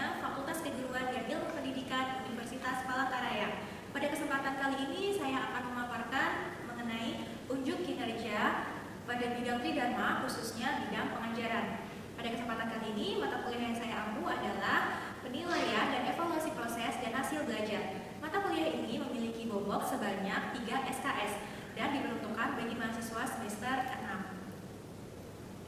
selanjutnya Fakultas Keguruan dan Ilmu Pendidikan Universitas Palangkaraya. Pada kesempatan kali ini saya akan memaparkan mengenai unjuk kinerja pada bidang Tridharma, khususnya bidang pengajaran. Pada kesempatan kali ini mata kuliah yang saya ampu adalah penilaian dan evaluasi proses dan hasil belajar. Mata kuliah ini memiliki bobot sebanyak 3 SKS dan diperuntukkan bagi mahasiswa semester 6.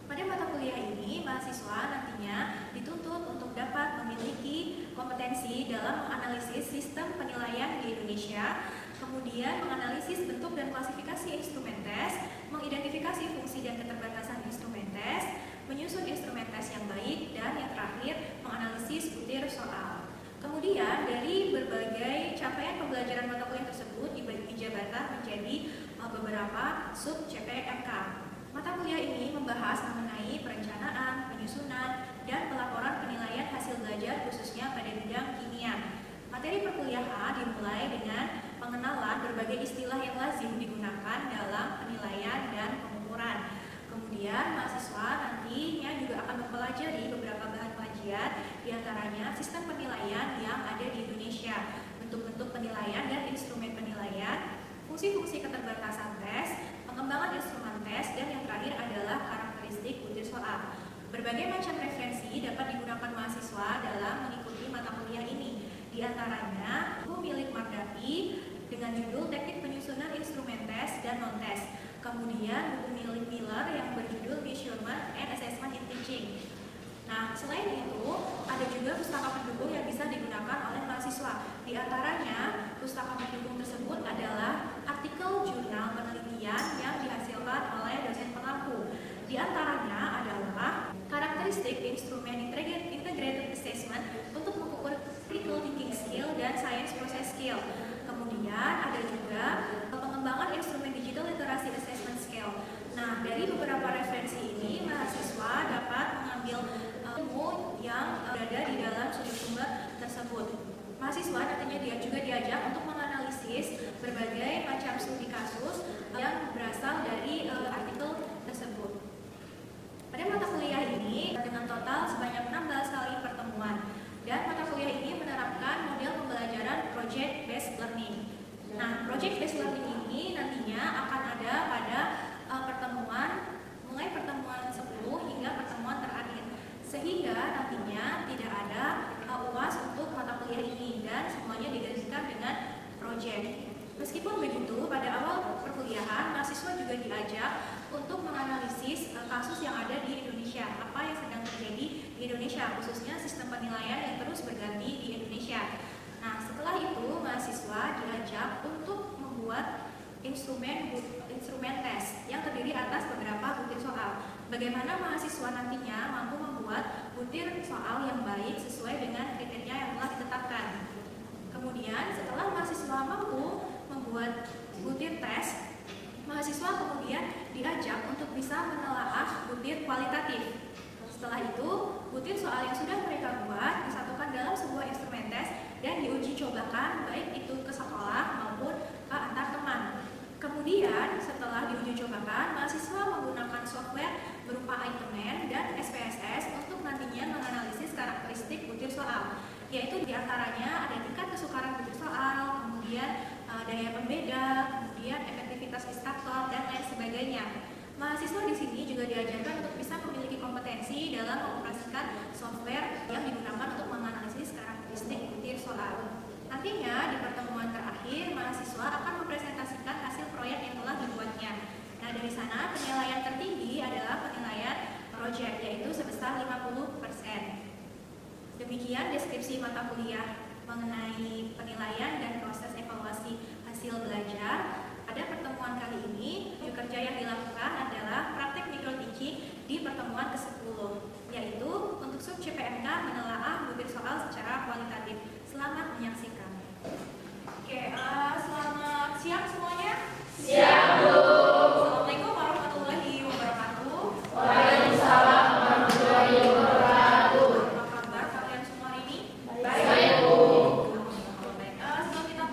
Pada mata kuliah ini, mahasiswa nantinya dituntut untuk dapat memiliki kompetensi dalam menganalisis sistem penilaian di Indonesia, kemudian menganalisis bentuk dan klasifikasi instrumen tes, mengidentifikasi fungsi dan keterbatasan instrumen tes, menyusun instrumen tes yang baik, dan yang terakhir, menganalisis butir soal. Kemudian, dari berbagai capaian pembelajaran mata kuliah tersebut dijabarkan menjadi beberapa sub CPMK. Mata kuliah ini membahas mengenai perencanaan, penyusunan, dan pelaporan penilaian hasil belajar khususnya pada bidang kimia. Materi perkuliahan dimulai dengan pengenalan berbagai istilah yang lazim digunakan dalam penilaian dan pengukuran. Kemudian mahasiswa nantinya juga akan mempelajari beberapa bahan kajian, diantaranya sistem penilaian yang ada di Indonesia, bentuk-bentuk penilaian dan instrumen penilaian, fungsi-fungsi keterbatasan tes, pengembangan instrumen tes, dan yang terakhir adalah karakteristik butir soal. Berbagai macam referensi dapat digunakan mahasiswa dalam mengikuti mata kuliah ini. Di antaranya, buku milik Mardapi dengan judul Teknik Penyusunan Instrumen Tes dan Non-Tes. Kemudian buku milik Miller yang berjudul Measurement and Assessment in Teaching. Nah, selain itu, ada juga pustaka pendukung yang bisa digunakan oleh mahasiswa. Di antaranya, pustaka pendukung tersebut adalah artikel jurnal penelitian yang dihasilkan oleh dosen pengampu. Di antaranya adalah karakteristik instrumen integrated assessment untuk mengukur critical thinking skill dan science process skill. Kemudian ada juga pengembangan instrumen digital literasi assessment skill. Nah, dari beberapa referensi ini, mahasiswa dapat mengambil ilmu yang berada di dalam sumber tersebut. Mahasiswa nantinya dia juga diajak untuk menganalisis berbagai macam studi kasus yang berasal dari artikel tersebut. Pada mata kuliah ini dengan total sebanyak 16 kali pertemuan, dan mata kuliah ini menerapkan model pembelajaran project based learning. Nah, project based learning ini nantinya akan ada pada mulai pertemuan 10 hingga pertemuan terakhir, sehingga nantinya tidak ada UAS untuk mata kuliah ini dan semuanya digantikan dengan project. Meskipun begitu, pada awal perkuliahan mahasiswa juga diajak untuk menganalisis kasus yang ada di Indonesia, apa yang sedang terjadi di Indonesia, khususnya sistem penilaian yang terus berganti di Indonesia. Nah, setelah itu mahasiswa diajak untuk membuat instrumen tes yang terdiri atas beberapa butir soal. Bagaimana mahasiswa nantinya mampu membuat butir soal yang baik sesuai dengan kriteria yang telah ditetapkan. Kemudian setelah mahasiswa mampu membuat butir tes, mahasiswa kemudian diajak untuk bisa menelaah butir kualitatif. Setelah itu, butir soal yang sudah mereka buat disatukan dalam sebuah instrumen tes dan diuji cobakan baik itu ke sekolah maupun ke antar teman. Kemudian setelah diuji cobakan, mahasiswa menggunakan software berupa Itemen dan SPSS untuk nantinya menganalisis karakteristik butir soal, yaitu diantaranya ada tingkat kesukaran butir soal, kemudian daya pembeda, kemudian efektivitas instruktur, dan lain sebagainya. Mahasiswa di sini juga diajarkan untuk bisa memiliki kompetensi dalam mengoperasikan software yang digunakan untuk menganalisis karakteristik butir soal. Nantinya di pertemuan terakhir, mahasiswa akan mempresentasikan hasil proyek yang telah dibuatnya. Nah, dari sana penilaian tertinggi adalah penilaian project, yaitu sebesar 50%. Demikian deskripsi mata kuliah mengenai penilaian dan proses evaluasi hasil belajar. Pada pertemuan kali ini, kerja yang dilakukan adalah praktek micro teaching di pertemuan ke-10, yaitu untuk sub CPMK menelaah butir soal secara kualitatif. Selamat menyaksikan. Oke, selamat siang semuanya. Siang, Bu. Assalamualaikum warahmatullahi wabarakatuh. Waalaikumsalam warahmatullahi wabarakatuh. Apa kabar kalian semua hari ini? Baik, Bu. Sebelum kita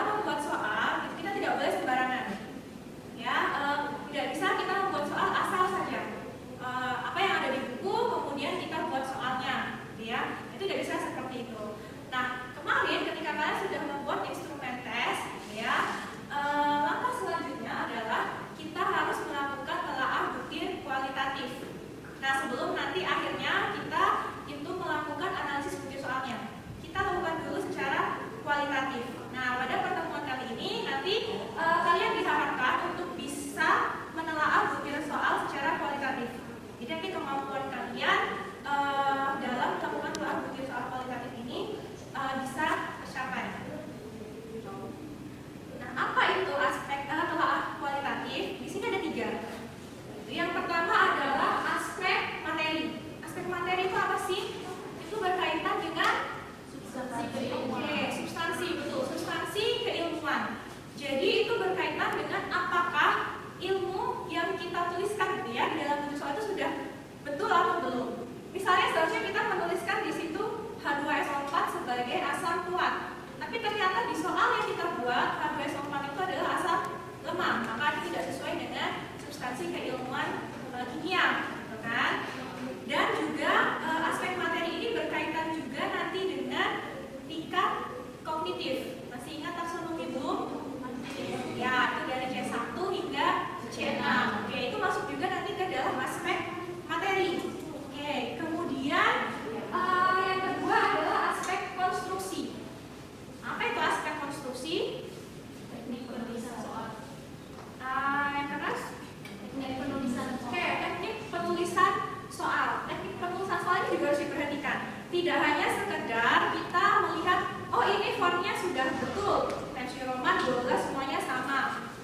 dalam membuat soal kita tidak boleh sembarangan. Ya, tidak bisa kita membuat soal asal saja. Apa yang ada di buku kemudian kita buat soalnya, ya. Itu tidak bisa seperti itu. Nah, kemarin ketika kalian sudah membuat instrumen tes, ya, langkah selanjutnya adalah kita harus melakukan telaah butir kualitatif. Nah, sebelum nanti akhirnya kita itu melakukan analisis butir soalnya, kita lakukan dulu secara kualitatif. Nah, pada pertemuan kali ini nanti kalian diharapkan untuk bisa menelaah butir soal secara kualitatif. Jadi nanti kemampuan kalian dalam melakukan telaah butir soal kualitatif ini bisa tercapai. Nah, apa itu aspek telaah kualitatif? Di sini ada 3. Yang pertama adalah aspek materi. Aspek materi itu apa sih? Itu berkaitan dengan substansi, betul, substansi keilmuan. Jadi itu berkaitan dengan apakah ilmu yang kita tuliskan gitu ya di dalam buku soal itu sudah betul atau belum. Misalnya seharusnya kita menuliskan di situ H2SO4 sebagai asam kuat, tapi ternyata di soal yang kita buat H2SO4 itu adalah asam lemah, maka itu tidak sesuai dengan substansi keilmuan kimia, gitu kan? Dan juga aspek materi ini berkaitan juga nanti dengan tingkat kognitif. Masih ingat taksonomi belum? Ya, itu dari C1 hingga C6. Oke, itu masuk juga nanti ke dalam aspek materi. Oke, kemudian yang kedua adalah aspek konstruksi. Apa itu aspek konstruksi? Teknik penulisan soal. Yang keras? Teknik penulisan soal. Oke, teknik penulisan soal. Teknik penulisan soal ini juga harus diperhatikan. Tidak hanya sekedar kita melihat, oh ini fontnya sudah betul, Times New Roman 12 semuanya sama.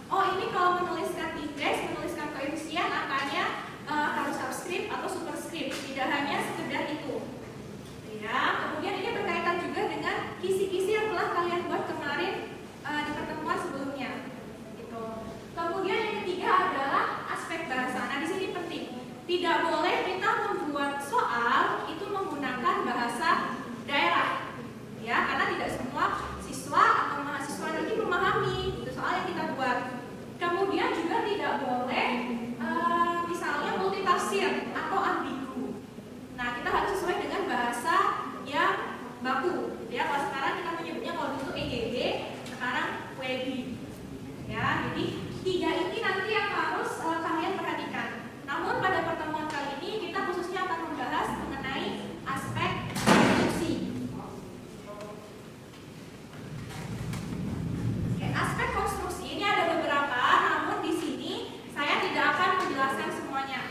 Oh ini kalau menuliskan indeks, menuliskan koefisien angkanya harus subscript atau superscript. Tidak hanya sekedar itu. Ya, kemudian ini berkaitan juga dengan kisi-kisi yang telah kalian buat kemarin di pertemuan sebelumnya. Gitu. Kemudian yang ketiga adalah aspek bahasa. Nah di sini penting. Tidak boleh kita membuat soal itu menggunakan bahasa daerah, ya, karena tidak semua siswa atau mahasiswa nanti memahami itu soal yang kita buat. Kemudian juga tidak boleh misalnya multitafsir atau ambigu. Nah, kita harus sesuai dengan bahasa yang baku. Ya, kalau sekarang kita menyebutnya kalau dulu EGB, sekarang WB. Ya, jadi 3 ini nanti yang harus kalian perhatikan. Namun pada pertemuan kali ini kita khususnya akan membahas mengenai aspek konstruksi. Oke, aspek konstruksi ini ada beberapa, namun di sini saya tidak akan menjelaskan semuanya.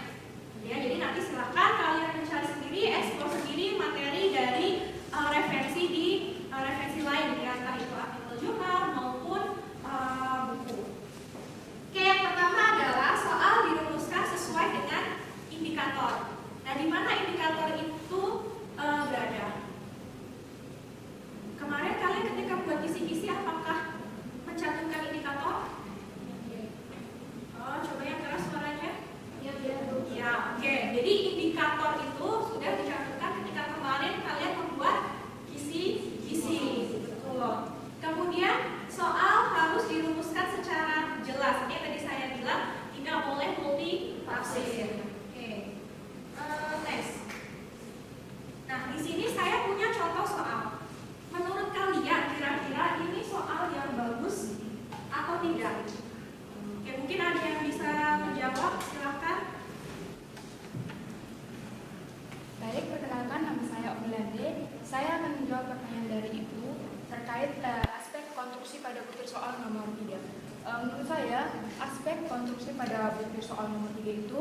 Ya, jadi nanti silakan kalian mencari sendiri, eksplor sendiri materi dari referensi di referensi lain, ya, entah itu artikel jurnal maupun buku. Oke, yang pertama adalah soal dirumuskan sesuai dengan indikator. Nah, di mana indikator itu berada? Kemarin kalian ketika buat kisi-kisi apakah mencantumkan indikator? Oh, coba yang keras suaranya. Ya, oke. Jadi indikator itu sudah dicantumkan ketika kemarin kalian membuat kisi-kisi. Betul. Kemudian soal harus dirumuskan secara jelas. Ini tadi saya bilang tidak boleh multi tafsir. Oke. Next. Nah, di sini saya punya contoh soal. Menurut kalian kira-kira ini soal yang bagus atau tidak? Oke, mungkin ada yang bisa menjawab, silakan. Baik, perkenalkan nama saya Omilande. Saya akan menjawab pertanyaan dari Ibu terkait aspek konstruksi pada butir soal nomor 3. Menurut saya, aspek konstruksi pada butir soal nomor 3 itu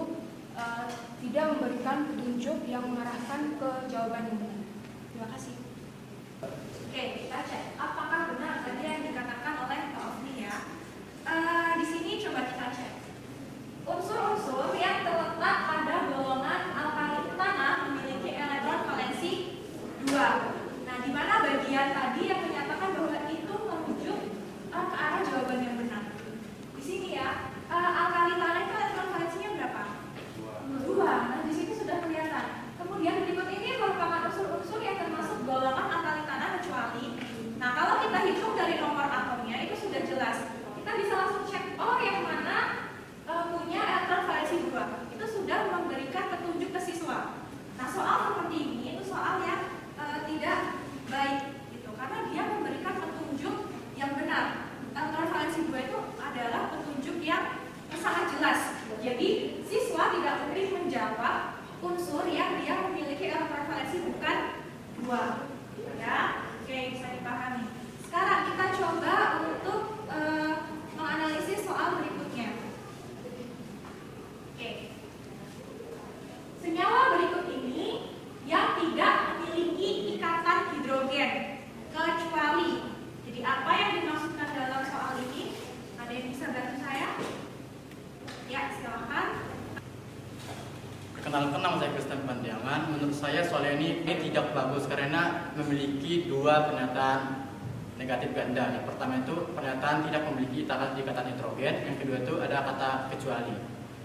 tidak memberikan petunjuk yang mengarahkan ke jawaban yang benar. Terima kasih. Oke, kita cek apakah benar tadi yang dikatakan oleh Pak Ofni ya. Di sini coba kita cek. Unsur-unsur yang terletak pada golongan alkali tanah memiliki elektron valensi 2. Nah, di mana bagian tadi yang menyatakan bahwa itu menuju ke arah jawaban yang benar. Di sini ya, alkali tanah itu elektron valensinya berapa? 2. Nah, di sini sudah kelihatan. Kemudian berikut ini merupakan unsur-unsur yang termasuk golongan alkali tanah kecuali. Nah, kalau kita hitung dari nomor Perkenalkan, nama saya Kristen Pandiangan. Menurut saya soal ini tidak bagus karena memiliki dua pernyataan negatif ganda. Yang pertama itu pernyataan tidak memiliki ikatan nitrogen. Yang kedua itu ada kata kecuali.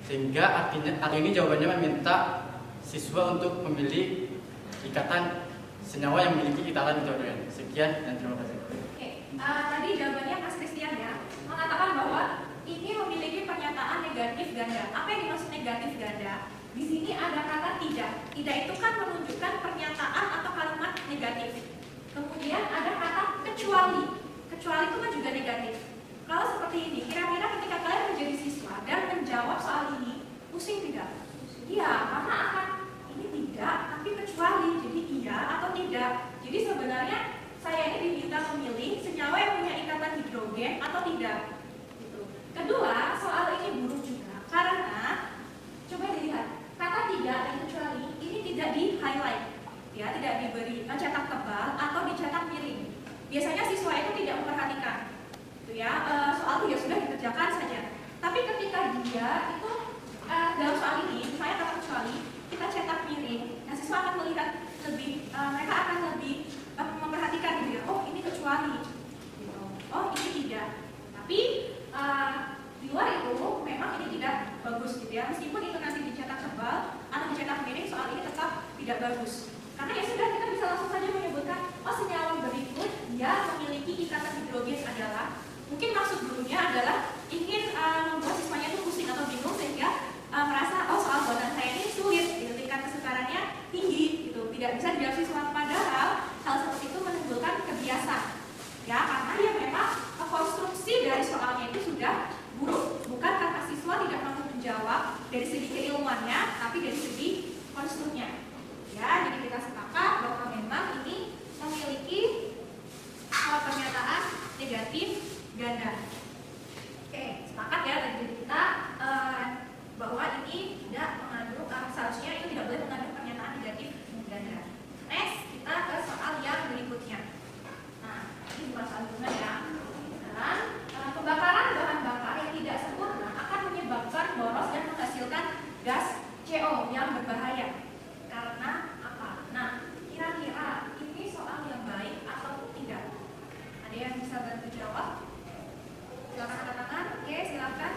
Sehingga artinya ini jawabannya meminta siswa untuk memilih ikatan senyawa yang memiliki ikatan nitrogen. Sekian dan terima kasih. Oke, tadi jawabannya Mas Christian ya, mengatakan bahwa ini memiliki pernyataan negatif ganda. Apa yang dimaksud negatif ganda? Di sini ada kata tidak. Tidak itu kan menunjukkan pernyataan atau kalimat negatif. Kemudian ada kata kecuali. Kecuali itu kan juga negatif. Kalau seperti ini, kira-kira ketika kalian menjadi siswa dan menjawab soal ini, pusing tidak? Iya, karena akan ini tidak, tapi kecuali. Jadi iya atau tidak. Jadi sebenarnya saya ini diminta memilih senyawa yang punya ikatan hidrogen atau tidak. Gitu. Kedua, soal ini buruk juga karena coba dilihat kata tidak dan kecuali ini tidak di highlight, ya, tidak diberi cetak tebal atau dicetak miring. Biasanya siswa itu tidak memperhatikan, gitu ya. Soal itu ya sudah dikerjakan saja. Tapi ketika dia itu dalam soal ini, misalnya kata kecuali kita cetak miring, nah siswa akan melihat lebih, mereka akan lebih memperhatikan gitu ya. Oh ini kecuali, gitu. Oh ini tidak. Tapi di luar itu memang ini tidak bagus gitu ya. Meskipun itu nanti dicetak tebal atau dicetak miring, soal ini tetap tidak bagus. Karena ya sudah, kita bisa langsung saja menyebutkan, oh senyawa berikut yang memiliki ikatan hidrogen adalah, mungkin maksud gurunya adalah ingin membuat siswanya itu pusing atau bingung sehingga merasa oh soal buatan saya ini sulit, gitu, tingkat kesukarannya tinggi, gitu, tidak bisa dijawab siswa. Padahal hal seperti itu menimbulkan kebiasaan, ya, karena ya memang konstruksi dari soalnya itu sudah buruk, bukan karena siswa tidak mampu menjawab dari segi keilmuannya, tapi dari segi konstruknya. Ya, jadi kita sepakat bahwa memang ini memiliki pernyataan negatif ganda. Oke, sepakat ya, jadi kita bahwa ini tidak mengandung, seharusnya itu tidak boleh mengandung pernyataan negatif ganda. Next, kita ke soal yang berikutnya. Nah, ini bukan soal bunga ya. Dan pembakaran bahan bakar yang tidak sempurna akan menyebabkan boros dan menghasilkan gas CO yang berbahaya. Karena apa? Nah, kira-kira ini soal yang baik atau tidak? Ada yang bisa bantu jawab? Silakan angkat tangan. Oke, silakan.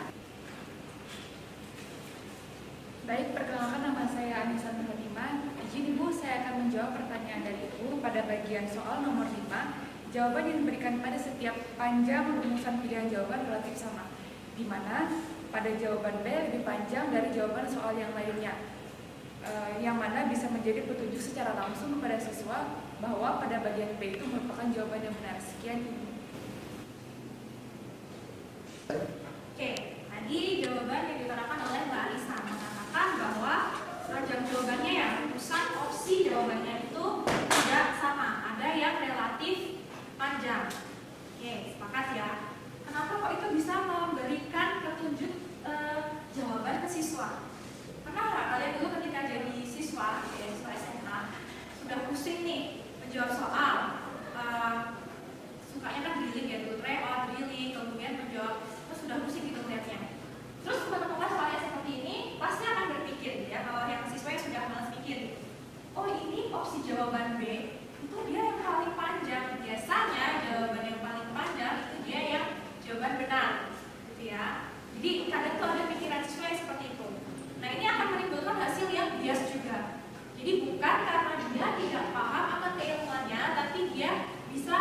Baik, perkenalkan, nama saya Anissa Nurhatimah. Izin Ibu, saya akan menjawab pertanyaan dari Ibu pada bagian soal nomor 5. Jawaban yang diberikan pada setiap panjang rumusan pilihan jawaban relatif sama, di mana pada jawaban B lebih panjang dari jawaban soal yang lainnya, yang mana bisa menjadi petunjuk secara langsung kepada siswa bahwa pada bagian B itu merupakan jawaban yang benar. Sekian. Oke, tadi jawaban yang diterangkan oleh Mbak Alisa mengatakan bahwa jam jawabannya ya, rumusan opsi jawabannya itu tidak sama, ada yang relatif panjang. Oke, sepakat ya. Kenapa kok itu bisa memberikan petunjuk jawaban ke siswa? Pernah nggak kalian dulu ketika jadi siswa, ya, siswa SMA, sudah pusing nih menjawab soal, sukanya kan drilling ya dulu, drilling, kemudian menjawab, terus sudah pusing gitu melihatnya. Terus menemukan soalnya seperti ini, pasti akan berpikir ya, kalau yang siswa yang sudah malas pikir, oh ini opsi jawaban B itu dia yang paling panjang. Biasanya jawaban yang paling panjang itu dia yang jawaban benar, gitu ya. Jadi kadang tuh ada pikiran siswa yang seperti itu. Nah ini akan menimbulkan hasil yang bias juga. Jadi bukan karena dia tidak paham akan keilmuannya, tapi dia bisa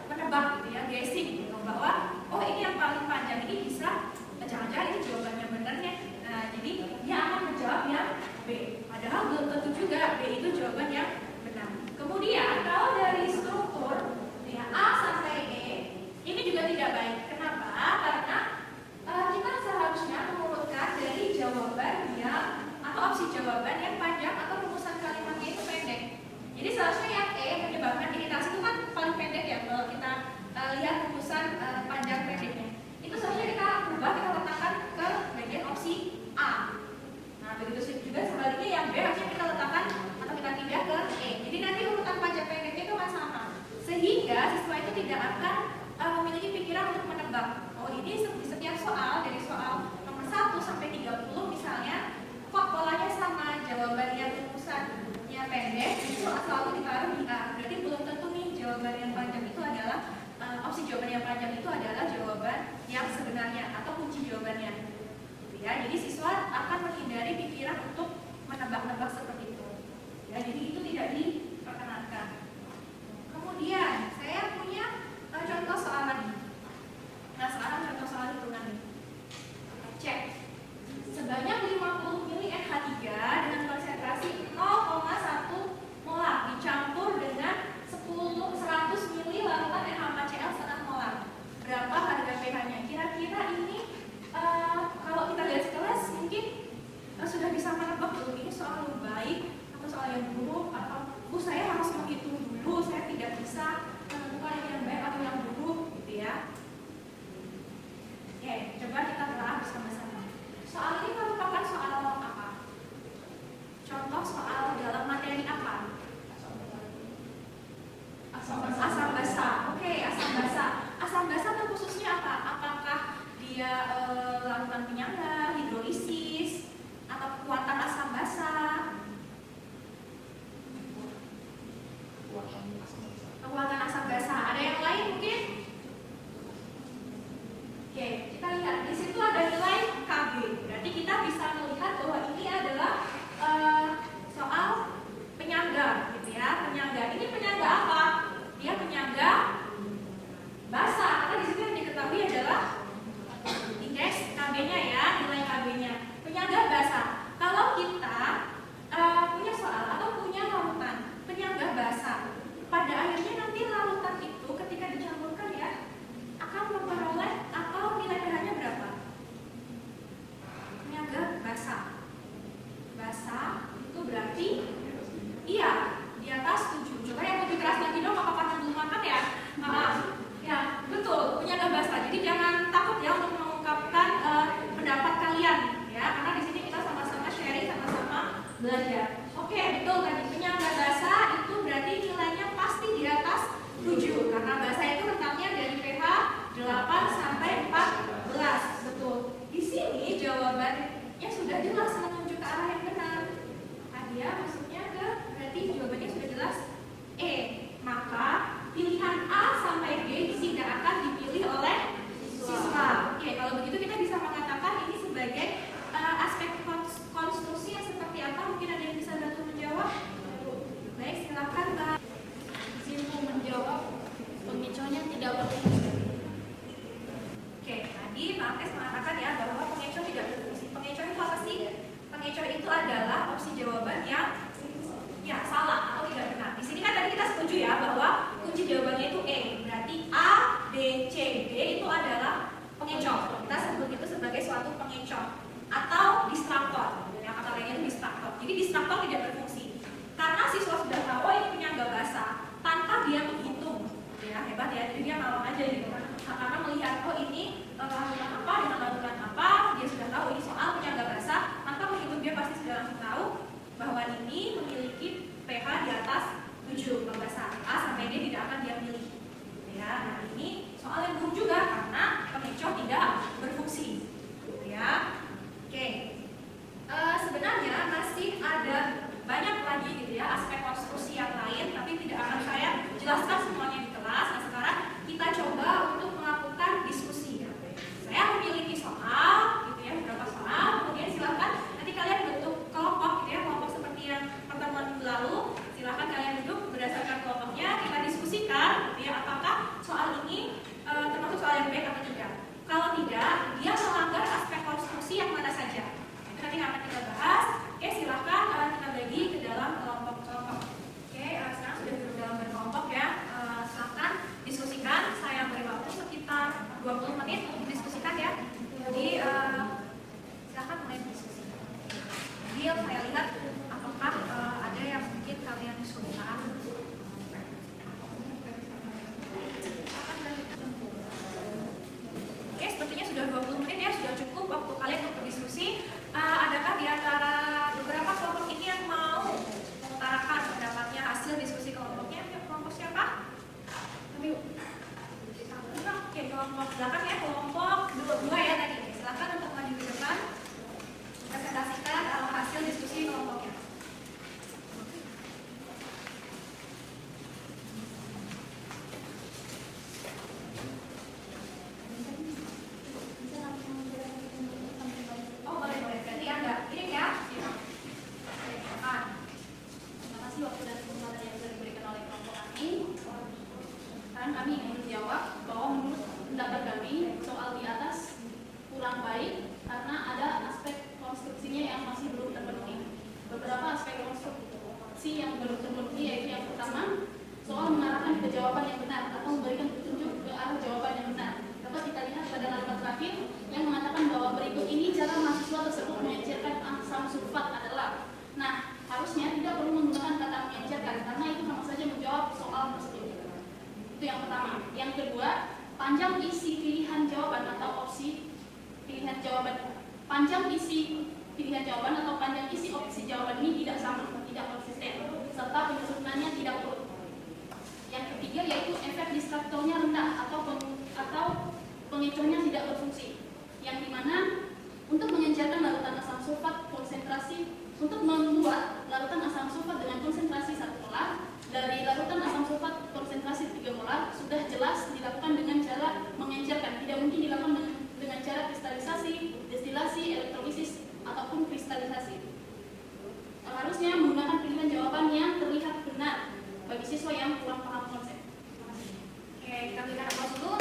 menebak gitu ya, guessing gitu, bahwa oh ini yang paling panjang ini bisa, jangan-jangan ini jawabannya benarnya. Nah jadi dia akan menjawab yang B. Padahal belum tentu juga B itu jawaban yang benar. Kemudian kalau dari struktur ya, A sampai E ini juga tidak baik. Kenapa? Karena kita seharusnya mengurutkan dari jawaban yang atau opsi jawaban yang panjang atau rumusan kalimatnya itu pendek. Jadi seharusnya yang E menyebabkan iritasi itu kan paling pendek ya, kalau kita lihat rumusan panjang pendeknya. Itu seharusnya kita ubah, kita letakkan ke bagian opsi A. Nah begitu juga sebaliknya yang B harusnya kita letakkan atau kita pindah ke E. Jadi nanti urutan panjang pendeknya itu akan sama, sehingga siswa itu tidak akan memiliki pikiran untuk menebak. Oh ini di setiap soal, dari soal nomor 1 sampai 30 misalnya, kok polanya sama. jawaban yang panjang itu adalah opsi jawaban yang panjang itu adalah jawaban yang sebenarnya atau kunci jawabannya. Gitu ya. Jadi siswa akan menghindari pikiran untuk menebak-nebak seperti itu. Ya, jadi itu tidak diperkenankan. Kemudian saya punya contoh soal lagi. Nah, sekarang contoh soal hitungan nih. Cek. Sebanyak 50 mili NH3 dengan konsentrasi 0,1 molar dicampur dengan 100 mili larutan NH4Cl setengah molar. Berapa harga pH-nya? Kira-kira ini kalau kita lihat sekelas mungkin sudah bisa menebak belum ini soal yang baik atau soal yang buruk, atau saya harus menghitung dulu, saya tidak bisa menentukan yang baik atau yang buruk gitu ya. Oke, coba kita telah bersama-sama. Soal ini merupakan soal apa? Contoh soal dalam materi apa? Asam basa. Oke, asam basa. Asam basa itu khususnya apa? Apakah dia larutan penyangga, hidrolisis, atau kekuatan asam basa? Kekuatan asam basa. Ada yang lain mungkin? Oke, kita lihat di situ ada nilai Kb. Berarti kita bisa melihat bahwa ini adalah soal penyangga, gitu ya. Penyangga. Ini penyangga apa? Dia penyangga basa. Karena di situ yang diketahui adalah indeks Kb-nya ya, nilai Kb-nya. Penyangga basa. Kalau kita punya soal atau punya larutan penyangga basa, pada akhirnya nanti larutan itu ketika dicampurkan ya akan memperoleh atau nilai pH-nya berapa? Penyangga basa. Basa itu berarti iya di atas 7. Coba yang lebih keras lagi dong, apakah belum makan ya? Ya betul, penyangga basa. Jadi jangan takut ya untuk mengungkapkan pendapat kalian ya, karena di sini kita sama-sama sharing, sama-sama belajar. Oke, betul tadi penyangga basa itu berarti nilainya pasti di atas 7 karena basa itu rentangnya dari pH 8 sampai 14. Betul. Di sini jawabannya sudah jelas menunjuk ke arah yang benar. Dia masuknya ke berarti jawabannya sudah jelas E. Maka pilihan A sampai D tidak akan dipilih oleh siswa. Oke, kalau begitu kita bisa mengatakan ini sebagai aspek konstruksi yang seperti apa? Mungkin ada yang bisa bantu menjawab? Baik, silakan Mbak. Simpul menjawab, pemicunya tidak berfungsi. Oke, tadi Mbak Agnes mengatakan ya bahwa pengecoh tidak berfungsi. Pengecoh itu apa sih? Pengecoh itu adalah opsi jawaban yang ya salah atau tidak benar. Di sini kan tadi kita setuju ya bahwa kunci jawabannya itu E. Berarti A, B, C, D itu adalah pengecoh. Kita sebut itu sebagai suatu pengecoh atau distraktor. Yang kata lainnya itu distraktor. Jadi distraktor tidak berfungsi karena siswa sudah tahu oh ini penyangga basa tanpa dia menghitung. Ya hebat ya. Jadi dia nolong aja gitu. Karena melihat oh ini larutan apa dengan larutan apa, dia sudah tahu ini soal penyangga basa. Tanpa menghitung dia pasti sudah langsung tahu bahwa ini memiliki pH di atas 7. Basa A sampai D tidak akan dia pilih. Ya, nah ini soal yang buruk juga karena pengecoh tidak berfungsi. Ya. Oke, sebenarnya masih ada banyak lagi gitu ya aspek konstruksi yang lain, tapi tidak akan saya jelaskan semuanya di kelas. Nah sekarang kita coba untuk melakukan diskusi. Ya. Saya memiliki soal, gitu ya beberapa soal. Kemudian silakan nanti kalian bentuk kelompok, gitu ya kelompok seperti yang pertemuan minggu lalu. Silakan kalian duduk berdasarkan kelompoknya. Kita diskusikan, gitu ya apakah soal ini termasuk soal yang baik atau tidak. Kalau tidak, dia melanggar aspek konstruksi yang mana saja. Itu nanti akan kita bahas. Oke, silahkan kita bagi ke dalam kelompok-kelompok. Oke, sekarang sudah duduk dalam berkelompok ya. Silahkan diskusikan. Saya beri waktu sekitar 20 menit untuk diskusikan ya. Jadi silahkan mulai diskusi. Jadi saya lihat apakah ada yang mungkin kalian diskusikan. Oke, sepertinya sudah 20 menit ya, sudah cukup waktu kalian untuk berdiskusi. Adakah di antara beberapa kelompok ini yang mau mengutarakan pendapatnya hasil diskusi kelompoknya? Kelompok siapa? Oke, kelompok belakang ya, kelompok dua ya tadi. Silakan untuk maju ke depan, presentasikan hasil diskusi kelompoknya. kurang baik karena ada aspek konstruksinya yang masih belum terpenuhi. Beberapa aspek konstruksi yang belum terpenuhi yaitu yang pertama, soal mengarahkan ke jawaban yang benar atau memberikan petunjuk ke arah jawaban yang benar. Dapat kita lihat pada kalimat terakhir yang mengatakan bahwa berikut ini cara mahasiswa tersebut mengecerkan asam sulfat adalah. Nah, harusnya tidak perlu menggunakan kata mengecerkan karena itu sama saja menjawab soal tersebut. Itu yang pertama. Yang kedua, panjang isi pilihan jawaban atau opsi pilihan jawaban. Panjang isi pilihan jawaban atau panjang isi opsi jawaban ini tidak sama, tidak konsisten, serta penyusunannya tidak urut. Yang ketiga yaitu efek distraktornya rendah atau pengecohnya tidak berfungsi. Yang dimana untuk mengencerkan larutan asam sulfat konsentrasi, untuk membuat larutan asam sulfat dengan konsentrasi 1 molar dari larutan asam sulfat konsentrasi 3 molar sudah jelas dilakukan dengan cara mengencerkan. Tidak mungkin dilakukan dengan cara kristalisasi, destilasi, elektrolisis ataupun kristalisasi. Harusnya menggunakan pilihan jawaban yang terlihat benar bagi siswa yang kurang paham konsep. Oke, kita berikan aplaus dulu.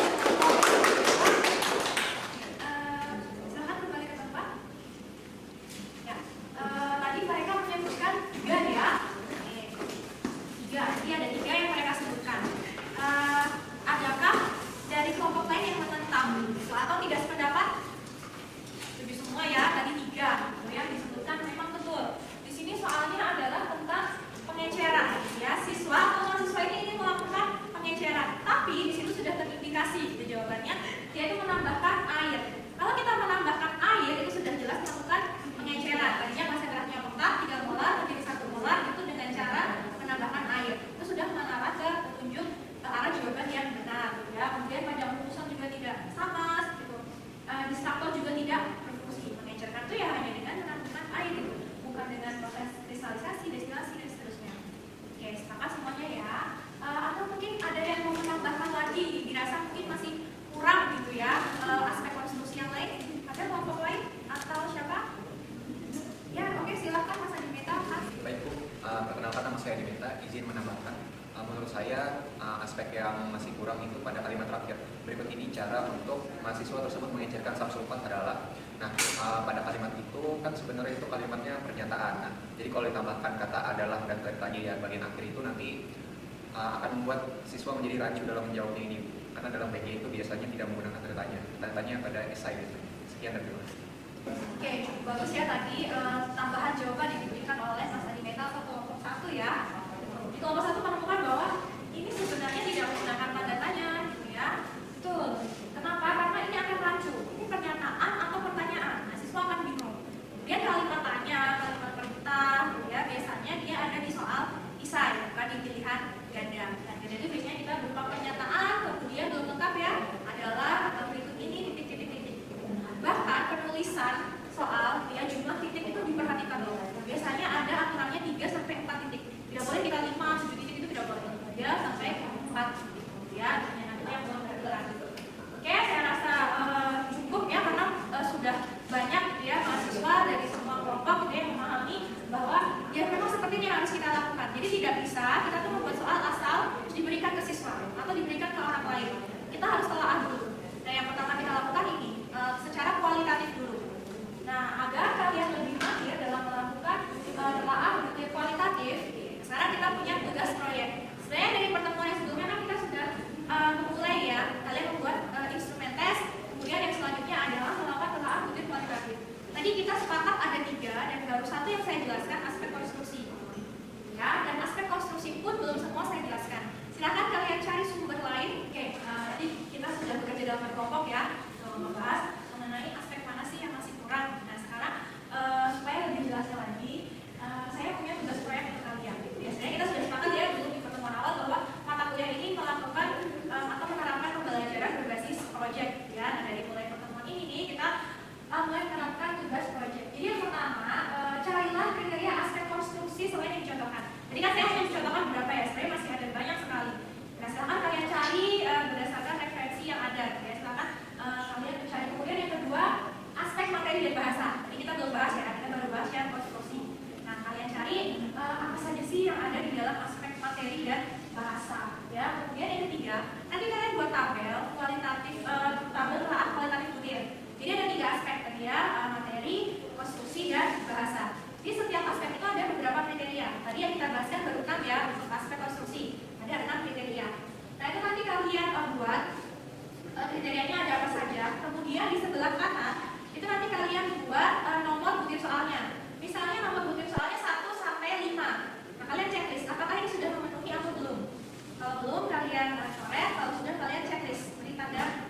Silakan kembali ke tempat. Ya, tadi mereka menyebutkan 3 ya. Oke. 3, ini ada 3 yang mereka sebutkan. Adakah dari kelompok lain yang menentang atau tidak sependapat? Setuju semua ya, tadi 3 itu yang disebutkan memang betul. Di sini soalnya adalah tentang pengeceran ya, siswa atau mahasiswa ini ingin melakukan pengeceran, tapi di situ sudah terindikasi gitu jawabannya, yaitu menambahkan air. Kalau kita menambahkan air itu sudah jelas melakukan pengeceran. Tadinya konsentrasinya 4, 3 molar menjadi 1 molar itu dengan cara menambahkan air. Itu sudah mengarah ke petunjuk ke arah jawaban yang benar ya. Kemudian pada urusan juga tidak sama gitu. Distraktor juga tidak berfungsi. Mengecerkan itu ya hanya dengan menambahkan air gitu, bukan dengan proses kristalisasi, destilasi dan seterusnya. Oke, sepakat semuanya ya. Atau mungkin ada yang mau menambahkan lagi, dirasa mungkin masih kurang gitu ya, aspek konstruksi yang lain. Ada kelompok lain atau siapa? Ya, oke, silakan Mas Adimeta. Baik Bu, perkenalkan nama saya Adimeta, izin menambahkan. Menurut saya aspek yang masih kurang itu pada kalimat terakhir. Berikut ini cara untuk mahasiswa tersebut mengecerkan asam sulfat adalah. Nah, pada kalimat itu kan sebenarnya itu kalimatnya pernyataan. Nah, jadi kalau ditambahkan kata adalah dan tanya ya bagian akhir itu nanti akan membuat siswa menjadi rancu dalam menjawabnya ini. Karena dalam PG itu biasanya tidak menggunakan tanda tanya. Tanda tanya pada esai itu. Sekian dan terima kasih. Oke, bagus ya tadi tambahan jawaban yang diberikan oleh Mas Adimeta atau kelompok 1 ya. Di kelompok 1 menemukan bahwa ini sebenarnya tidak menggunakan tanda tanya gitu ya. Betul. Kenapa? Karena ini akan rancu. Ini pernyataan atau pertanyaan. Nah, siswa akan bingung. Kemudian kalimat tanya, kalimat perintah ya, biasanya dia ada di soal isai, bukan di pilihan ganda. Nah, ganda itu biasanya kita berupa pernyataan, kemudian belum lengkap ya, adalah atau berikut ini titik-titik. Bahkan penulisan soal ya jumlah titik itu diperhatikan loh. Biasanya ada aturannya 3 sampai 4 titik. Tidak boleh kita 5, 7 titik itu tidak boleh. 3 sampai 4 titik. Ya, nanti yang belum tergerak gitu. Oke, saya rasa cukup ya karena sudah banyak gitu ya mahasiswa dari semua kelompok gitu yang memahami bahwa ya memang seperti ini harus kita lakukan. Jadi tidak bisa kita tuh membuat soal asal diberikan ke siswa atau diberikan ke orang lain. Kita harus telaah dulu. Nah, yang pertama kita lakukan ini secara kualitatif dulu. Nah, agar kalian lebih mahir dalam melakukan telaah kualitatif, sekarang kita punya tugas proyek. Sebenarnya dari pertemuan yang sebelumnya kan kita sudah memulai ya, kalian membuat instrumen tes. Kemudian yang selanjutnya adalah melakukan telaah kualitatif. Tadi kita sepakat ada 3 dan baru 1 yang saya jelaskan aspek konstruksi. Ya, dan aspek konstruksi pun belum semua saya jelaskan. Silakan kalian cari sumber lain. Oke, tadi kita sudah bekerja dalam kelompok ya, membahas mengenai aspek mana sih yang masih kurang. Nah, sekarang supaya lebih jelasnya lagi, saya punya tugas proyek untuk kalian. Biasanya kita sudah sepakat ya dulu di pertemuan awal bahwa mata kuliah ini melakukan atau menerapkan pembelajaran berbasis proyek ya. Nah, dari mulai pertemuan ini nih kita mulai menerapkan tugas proyek. Jadi yang pertama, carilah kriteria aspek konstruksi selain yang dicontohkan. Jadi kan saya hanya mencontohkan beberapa ya, sebenarnya masih ada banyak sekali. Nah, silakan kalian cari berdasarkan referensi yang ada. Ya, silakan kalian cari. Kemudian yang kedua, aspek materi dan bahasa. Ini kita belum bahas ya, kita baru bahas yang konstruksi. Nah, kalian cari apa saja sih yang ada di dalam aspek materi dan bahasa. Ya, kemudian yang ketiga, nanti kalian buat tabel kualitatif, tabel telaah kualitatif butir. Jadi ada 3 aspek sebelah kanan itu nanti kalian buat nomor butir soalnya. Misalnya nomor butir soalnya 1 sampai 5. Nah, kalian checklist apakah ini sudah memenuhi atau belum. Kalau belum kalian coret, kalau sudah kalian checklist, beri tanda